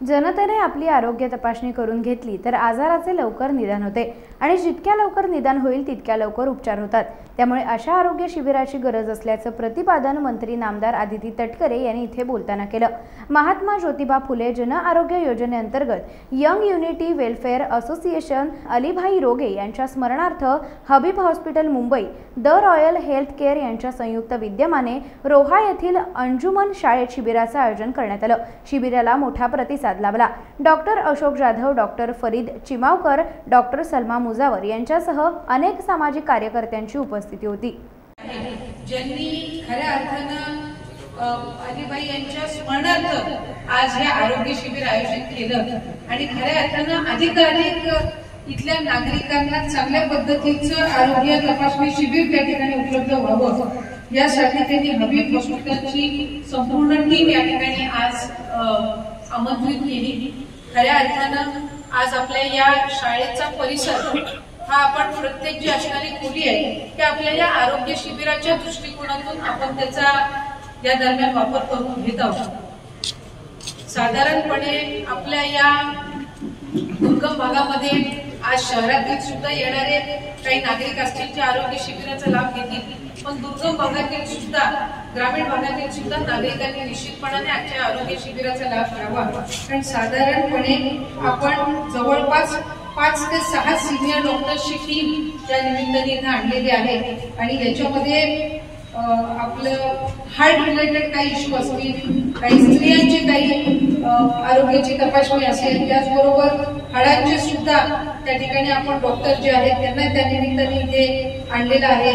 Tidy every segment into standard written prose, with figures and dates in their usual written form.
जनतेने आपली आरोग्य तपासणी करून घेतली तर आजाराचे लवकर निदान होते आणि जितक्या लवकर निदान होईल तितक्या लवकर उपचार होतात। त्यामुळे अशा आरोग्य शिबिराची गरज असल्याचं प्रतिपादन मंत्री नामदार आदिती तटकरे यांनी इथे बोलताना केलं। महात्मा ज्योतिबा फुले जन आरोग्य योजनेअंतर्गत young unity welfare association Alibhai रोगे यांच्या स्मरणार्थ Habib hospital Mumbai the royal health care यांच्या संयुक्त विद्यमाने रोहा येथील अंजुमन शाळेत शिबिराचं आयोजन करण्यात आलं। शिबिराला मोठा प्रतिसाद लाभला। Doctor Ashok Jadhav, doctor Farid Chimavkar, doctor Salma Mujawar यांच्यासह अनेक सामाजिक कार्यकर्त्यांची उपस्थिती होती। ज्यांनी खऱ्या अर्थानं अलीबाई यांच्या स्मरणार्थ आज हे आरोग्य शिबिर आयोजित केलं आणि खऱ्या अर्थानं अधिकाधिक इथल्या नागरिकांना चांगल्या पद्धतीचं आरोग्य तपासणी शिबिर त्या ठिकाणी उपलब्ध व्हावं यासाठी त्यांनी हबीब हॉस्पिटलची संपूर्ण टीम या ठिकाणी आज आमंत्रित केली। खऱ्या अर्थानं आज आपल्या या शाळेचा परिसर हा आपण प्रत्येक जी असणारी खोली आहे की आपल्या या आरोग्य शिबिराच्या दृष्टिकोनातून आपण त्याचा या दरम्यान वापर करून घेत आहोत। साधारणपणे आपल्या या दुर्गम भागामध्ये आज शहरातील सुद्धा येणारे काही नागरिक असतील जे आरोग्य शिबिराचा लाभ घेतील, पण दुर्गम भागातील सुद्धा ग्रामीण भागातील सुद्धा नागरिकांनी निश्चितपणाने आजच्या आरोग्य शिबिराचा लाभ घ्यावा। कारण साधारणपणे आपण जवळपास 5 ते 6 सिनियर डॉक्टर्सची टीम त्या निमित्ताने इथे आणलेली आहे आणि याच्यामध्ये आपलं हार्ट रिलेटेड काही इश्यू असतील, काही स्त्रियांची काही आरोग्याची तपासणी असेल, त्याचबरोबर हाडांचे सुद्धा त्या ठिकाणी आपण डॉक्टर जे आहेत त्यांना त्या निमित्ताने इथे आणलेलं आहे।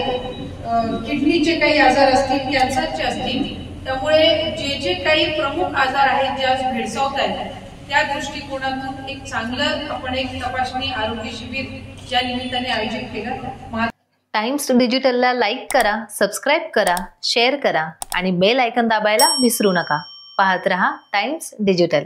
किडनीचे काही आजार असतील, कॅन्सरचे असतील, त्यामुळे जे काही प्रमुख आजार आहेत जे आज भेडसावत आहेत त्या दृष्टिकोनातून एक चांगलं आपण एक तपासणी आरोग्य शिबिर या निमित्ताने आयोजित केलं। टाइम्स डिजिटलला लाईक करा, सबस्क्राईब करा, शेअर करा आणि बेल आयकॉन दाबायला विसरू नका। पाहत रहा टाइम्स डिजिटल।